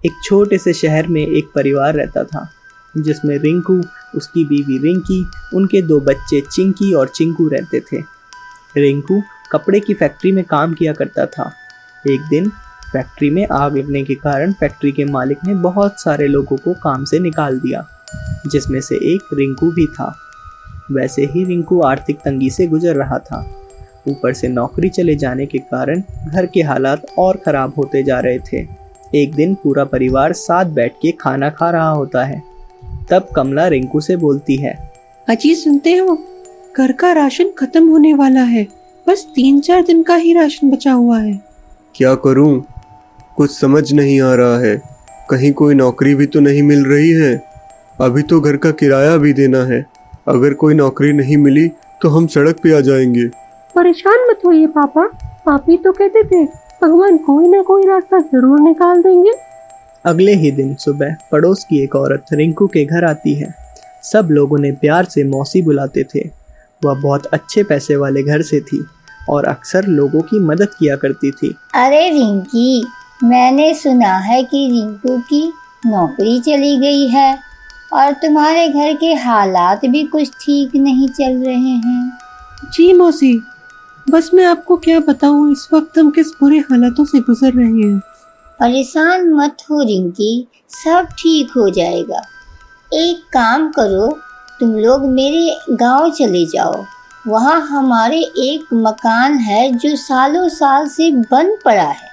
एक छोटे से शहर में एक परिवार रहता था, जिसमें रिंकू, उसकी बीवी रिंकी, उनके 2 बच्चे चिंकी और चिंकू रहते थे। रिंकू कपड़े की फैक्ट्री में काम किया करता था। एक दिन फैक्ट्री में आग लगने के कारण फैक्ट्री के मालिक ने बहुत सारे लोगों को काम से निकाल दिया, जिसमें से एक रिंकू भी था। वैसे ही रिंकू आर्थिक तंगी से गुजर रहा था। ऊपर से नौकरी चले जाने के कारण घर के हालात और ख़राब होते जा रहे थे। एक दिन पूरा परिवार साथ बैठ के खाना खा रहा होता है। तब कमला रिंकू से बोलती है, अजी सुनते हो, घर का राशन खत्म होने वाला है। बस 3-4 दिन का ही राशन बचा हुआ है। क्या करूं? कुछ समझ नहीं आ रहा है। कहीं कोई नौकरी भी तो नहीं मिल रही है। अभी तो घर का किराया भी देना है। अगर कोई नौकरी नहीं मिली तो हम सड़क पे आ जाएंगे। परेशान मत होइए पापा, आप ही तो कहते थे भगवान कोई ना कोई रास्ता जरूर निकाल देंगे। अगले ही दिन सुबह पड़ोस की एक औरत रिंकू के घर आती है। सब लोग उन्हें प्यार से मौसी बुलाते थे। वह बहुत अच्छे पैसे वाले घर से थी और अक्सर लोगों की मदद किया करती थी। अरे रिंकी, मैंने सुना है कि रिंकू की नौकरी चली गई है और तुम्हारे घर के हालात भी कुछ ठीक नहीं चल रहे हैं। जी मौसी, बस मैं आपको क्या बताऊं, इस वक्त हम किस बुरे हालातों से गुजर रहे हैं। परेशान मत हो रिंकी, सब ठीक हो जाएगा। एक काम करो, तुम लोग मेरे गांव चले जाओ। वहाँ हमारे एक मकान है जो सालों साल से बंद पड़ा है।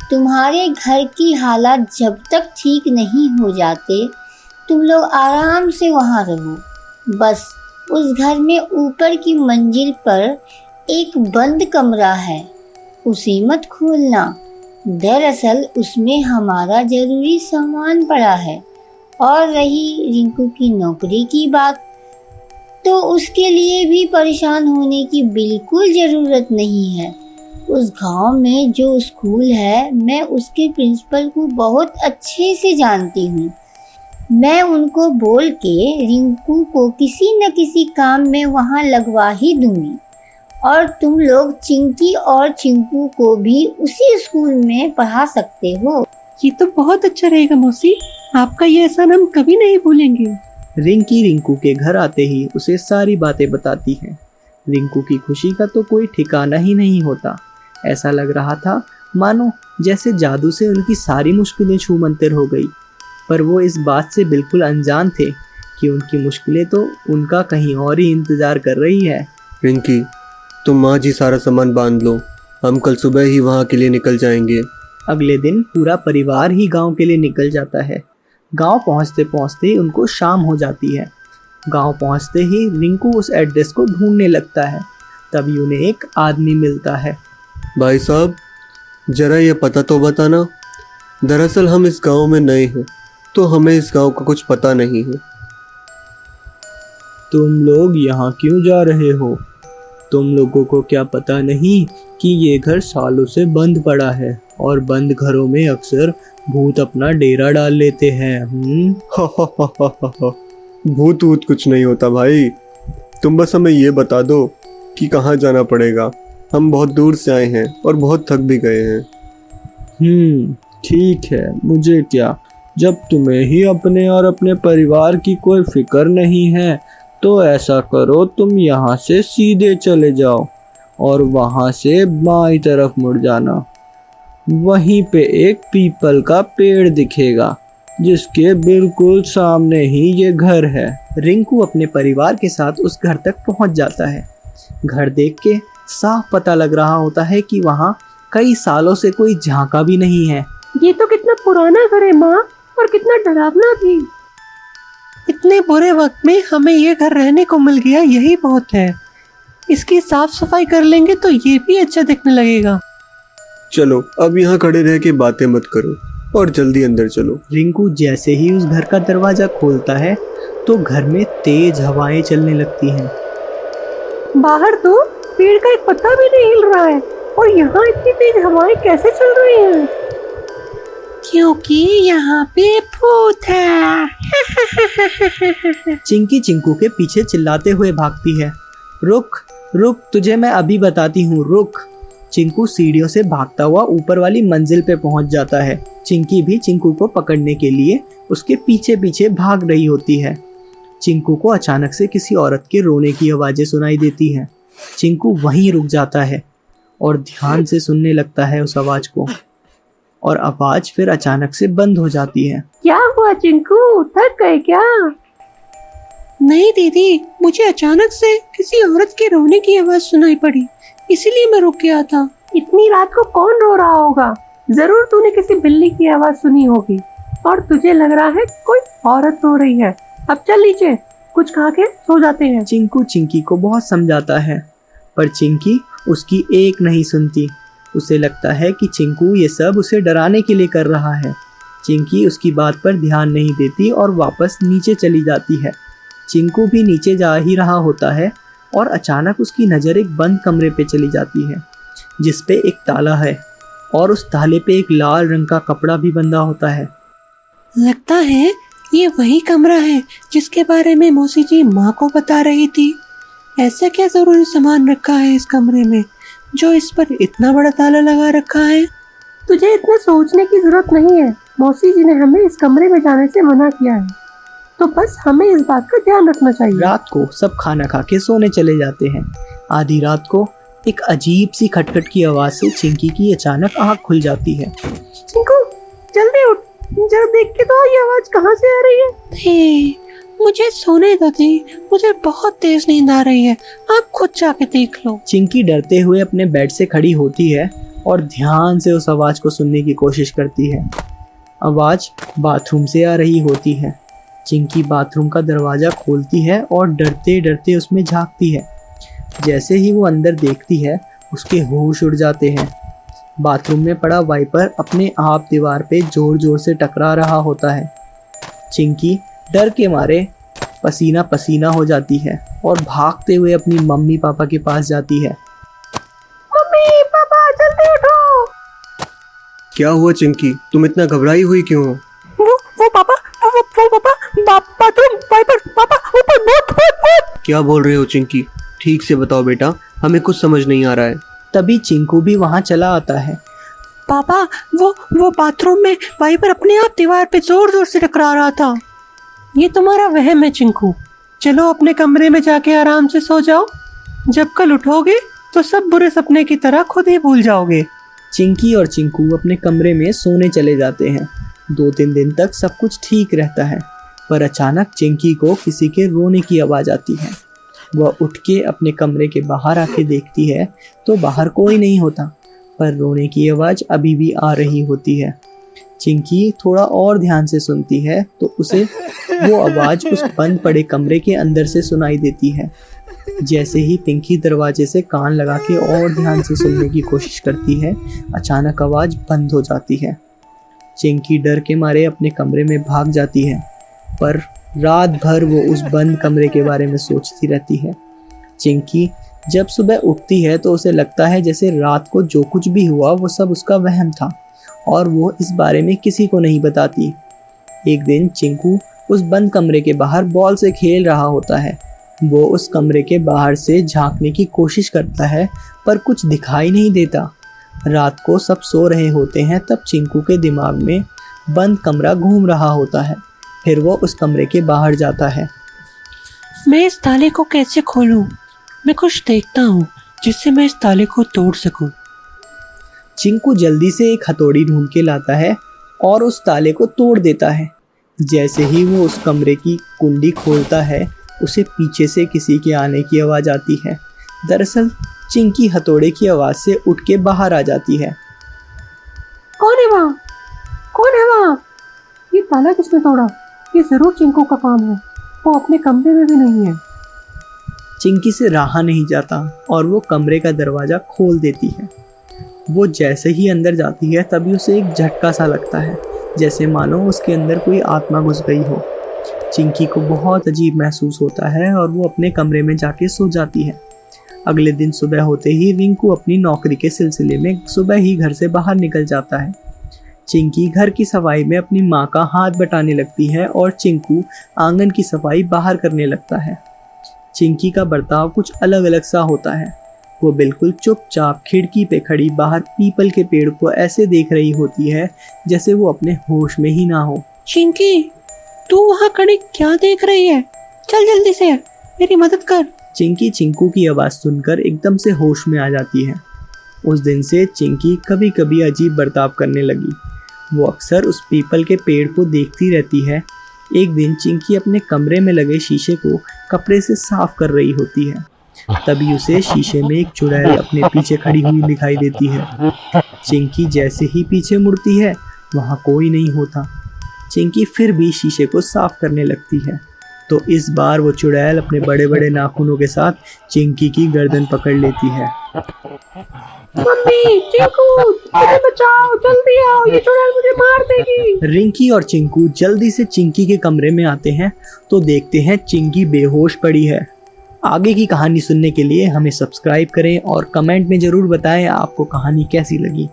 तुम्हारे घर की हालात जब तक ठीक नहीं हो जाते, तुम लोग आराम से वहाँ रहो। बस उस घर में ऊपर की मंजिल पर एक बंद कमरा है, उसे मत खोलना। दरअसल उसमें हमारा जरूरी सामान पड़ा है। और रही रिंकू की नौकरी की बात, तो उसके लिए भी परेशान होने की बिल्कुल ज़रूरत नहीं है। उस गांव में जो स्कूल है, मैं उसके प्रिंसिपल को बहुत अच्छे से जानती हूँ। मैं उनको बोल के रिंकू को किसी न किसी काम में वहाँ लगवा ही दूँगी। और तुम लोग चिंकी और चिंकू को भी उसी स्कूल में पढ़ा सकते हो। ये तो बहुत अच्छा रहेगा मौसी, आपका ये एहसान हम कभी नहीं भूलेंगे। रिंकी रिंकू के घर आते ही उसे सारी बातें बताती है। रिंकू की खुशी का तो कोई ठिकाना ही नहीं होता। ऐसा लग रहा था मानो जैसे जादू से उनकी सारी मुश्किलें छूमंतर हो गई। पर वो इस बात से बिल्कुल अनजान थे कि उनकी मुश्किलें तो उनका कहीं और ही इंतजार कर रही है। रिंकी, तुम आज ही सारा सामान बांध लो, हम कल सुबह ही वहाँ के लिए निकल जाएंगे। अगले दिन पूरा परिवार ही गांव के लिए निकल जाता है। गांव पहुंचते पहुंचते उनको शाम हो जाती है। गांव पहुंचते ही रिंकू उस एड्रेस को ढूंढने लगता है। तभी उन्हें एक आदमी मिलता है। भाई साहब, जरा ये पता तो बताना। दरअसल हम इस गांव में नए हैं, तो हमें इस गांव का कुछ पता नहीं है। तुम लोग यहाँ क्यों जा रहे हो? तुम लोगों को क्या पता नहीं कि ये घर सालों से बंद पड़ा है और बंद घरों में अक्सर भूत अपना डेरा डाल लेते हैं। भूत वूत कुछ नहीं होता भाई, तुम बस हमें ये बता दो कि कहाँ जाना पड़ेगा। हम बहुत दूर से आए हैं और बहुत थक भी गए हैं। ठीक है, मुझे क्या, जब तुम्हें ही अपने और अपने परिवार की कोई फिक्र नहीं है तो ऐसा करो, तुम यहाँ से सीधे चले जाओ और वहाँ से बाईं तरफ मुड़ जाना। वहीं पे एक पीपल का पेड़ दिखेगा जिसके बिल्कुल सामने ही ये घर है। रिंकू अपने परिवार के साथ उस घर तक पहुँच जाता है। घर देख के साफ पता लग रहा होता है कि वहाँ कई सालों से कोई झांका भी नहीं है। ये तो कितना पुराना घर है माँ, और कितना डरावना भी। इतने बुरे वक्त में हमें ये घर रहने को मिल गया, यही बहुत है। इसकी साफ सफाई कर लेंगे तो ये भी अच्छा दिखने लगेगा। चलो अब यहाँ खड़े रह के बातें मत करो और जल्दी अंदर चलो। रिंकू जैसे ही उस घर का दरवाजा खोलता है तो घर में तेज हवाएं चलने लगती हैं। बाहर तो पेड़ का एक पत्ता भी नहीं हिल रहा है, और यहाँ इतनी तेज हवाएं कैसे चल रही हैं? क्योंकि यहाँ पे भूत है। चिंकी चिंकू के पीछे चिल्लाते हुए भागती है। रुक रुक, तुझे मैं अभी बताती हूँ, रुक। चिंकू सीढ़ियों से भागता हुआ ऊपर वाली मंजिल पे पहुंच जाता है। चिंकी भी चिंकू को पकड़ने के लिए उसके पीछे पीछे भाग रही होती है। चिंकू को अचानक से किसी औरत के रोने की आवाज़ें सुनाई देती हैं। चिंकू वहीं रुक जाता है और ध्यान से सुनने लगता है उस आवाज़ को, और आवाज़ फिर अचानक से बंद हो जाती है। क्या हुआ चिंकू, थक गए क्या? नहीं दीदी, मुझे अचानक से किसी औरत के रोने की आवाज सुनाई पड़ी, इसीलिए मैं रुक गया था। इतनी रात को कौन रो रहा होगा? जरूर तूने किसी बिल्ली की आवाज सुनी होगी और तुझे लग रहा है कोई औरत रो रही है। अब चल नीचे, कुछ खा के सो जाते हैं। चिंकू चिंकी को बहुत समझाता है, पर चिंकी उसकी एक नहीं सुनती। उसे लगता है कि चिंकू ये सब उसे डराने के लिए कर रहा है। चिंकी उसकी बात पर ध्यान नहीं देती और वापस नीचे चली जाती है। चिंकू भी नीचे जा ही रहा होता है और अचानक उसकी नज़र एक बंद कमरे पे चली जाती है, जिस पे एक ताला है और उस ताले पे एक लाल रंग का कपड़ा भी बंधा होता है। लगता है ये वही कमरा है जिसके बारे में मौसी जी माँ को बता रही थी। ऐसा क्या जरूरी सामान रखा है इस कमरे में जो इस पर इतना बड़ा ताला लगा रखा है? तुझे इतने सोचने की जरूरत नहीं है। मौसी जी ने हमें इस कमरे में जाने से मना किया है, तो बस हमें इस बात का ध्यान रखना चाहिए। रात को सब खाना खा के सोने चले जाते हैं। आधी रात को एक अजीब सी खटखट की आवाज से चिंकी की अचानक आंख खुल जाती है। चिंकू जल्दी उठ, जरा देख के तो ये आवाज कहाँ से आ रही है? मुझे सोने दो दी, मुझे बहुत तेज नींद आ रही है, आप खुद जाके देख लो। चिंकी डरते हुए अपने बेड से खड़ी होती है और ध्यान से उस आवाज को सुनने की कोशिश करती है। आवाज बाथरूम से आ रही होती है। चिंकी बाथरूम का दरवाजा खोलती है और डरते डरते उसमें झांकती है। जैसे ही वो अंदर देखती है, उसके होश उड़ जाते हैं। बाथरूम में पड़ा वाइपर अपने आप दीवार पे जोर जोर से टकरा रहा होता है। चिंकी डर के मारे पसीना पसीना हो जाती है और भागते हुए अपनी मम्मी पापा के पास जाती है। मम्मी पापा जल्दी उठो। क्या हुआ चिंकी, तुम इतना घबराई हुई क्यों हो? वो पापा, वो पापा, बाथरूम वाइपर, पापा ऊपर बहुत। क्या बोल रहे हो चिंकी? ठीक से बताओ बेटा, हमें कुछ समझ नहीं आ रहा है। तभी चिंकू भी वहाँ चला आता है। पापा वो बाथरूम में वाइपर अपने आप दीवार पे जोर जोर से टकरा रहा था। ये तुम्हारा वहम है चिंकू, चलो अपने कमरे में जाके आराम से सो जाओ। जब कल उठोगे तो सब बुरे सपने की तरह खुद ही भूल जाओगे। चिंकी और चिंकू अपने कमरे में सोने चले जाते हैं। 2-3 दिन तक सब कुछ ठीक रहता है, पर अचानक चिंकी को किसी के रोने की आवाज़ आती है। वह उठ के अपने कमरे के बाहर आके देखती है तो बाहर कोई नहीं होता, पर रोने की आवाज़ अभी भी आ रही होती है। चिंकी थोड़ा और ध्यान से सुनती है तो उसे वो आवाज़ उस बंद पड़े कमरे के अंदर से सुनाई देती है। जैसे ही पिंकी दरवाजे से कान लगा के और ध्यान से सुनने की कोशिश करती है, अचानक आवाज़ बंद हो जाती है। चिंकी डर के मारे अपने कमरे में भाग जाती है, पर रात भर वो उस बंद कमरे के बारे में सोचती रहती है। चिंकी जब सुबह उठती है तो उसे लगता है जैसे रात को जो कुछ भी हुआ वो सब उसका वहम था और वो इस बारे में किसी को नहीं बताती। एक दिन चिंकू उस बंद कमरे के बाहर बॉल से खेल रहा होता है। वो उस कमरे के बाहर से झांकने की कोशिश करता है, पर कुछ दिखाई नहीं देता। रात को सब सो रहे होते हैं, तब चिंकू के दिमाग में बंद कमरा घूम रहा होता है। फिर वो उस कमरे के बाहर जाता है। मैं इस ताले को कैसे खोलूं? मैं कुछ देखता हूँ जिससे मैं इस ताले को तोड़ सकूं। चिंकू जल्दी से एक हथौड़ी ढूंढ के लाता है और उस ताले को तोड़ देता है। जैसे ही वो उस कमरे की कुंडी खोलता है, उसे पीछे से किसी के आने की आवाज़ आती है। दरअसल चिंकी हथौड़े की आवाज़ से उठ के बाहर आ जाती है। कौन है वहाँ? कौन है वहाँ? ये ताला किसने तोड़ा? ये जरूर चिंकू का काम है, वो अपने कमरे में भी नहीं है। चिंकी से रहा नहीं जाता और वो कमरे का दरवाज़ा खोल देती है। वो जैसे ही अंदर जाती है तभी उसे एक झटका सा लगता है, जैसे मानो उसके अंदर कोई आत्मा घुस गई हो। चिंकी को बहुत अजीब महसूस होता है और वो अपने कमरे में जाके सो जाती है। अगले दिन सुबह होते ही रिंकू अपनी नौकरी के सिलसिले में सुबह ही घर से बाहर निकल जाता है। चिंकी घर की सफाई में अपनी माँ का हाथ बटाने लगती है और चिंकू आंगन की सफाई बाहर करने लगता है। चिंकी का बर्ताव कुछ अलग अलग सा होता है। वो बिल्कुल चुपचाप खिड़की पे खड़ी बाहर पीपल के पेड़ को ऐसे देख रही होती है जैसे वो अपने होश में ही ना हो। चिंकी, तू वहाँ खड़ी क्या देख रही है? चल जल्दी से मेरी मदद कर। चिंकी चिंकू की आवाज़ सुनकर एकदम से होश में आ जाती है। उस दिन से चिंकी कभी कभी अजीब बर्ताव करने लगी। वो अक्सर उस पीपल के पेड़ को देखती रहती है। एक दिन चिंकी अपने कमरे में लगे शीशे को कपड़े से साफ कर रही होती है। तभी उसे शीशे में एक चुड़ैल अपने पीछे खड़ी हुई दिखाई देती है। चिंकी जैसे ही पीछे मुड़ती है वहाँ कोई नहीं होता। चिंकी फिर भी शीशे को साफ करने लगती है तो इस बार वो चुड़ैल अपने बड़े बड़े नाखूनों के साथ चिंकी की गर्दन पकड़ लेती है। मम्मी, चिंकू, मुझे बचाओ, जल्दी आओ, ये चुड़ैल मुझे मार देगी। रिंकी और चिंकू जल्दी से चिंकी के कमरे में आते हैं तो देखते हैं चिंकी बेहोश पड़ी है। आगे की कहानी सुनने के लिए हमें सब्सक्राइब करें और कमेंट में ज़रूर बताएं आपको कहानी कैसी लगी।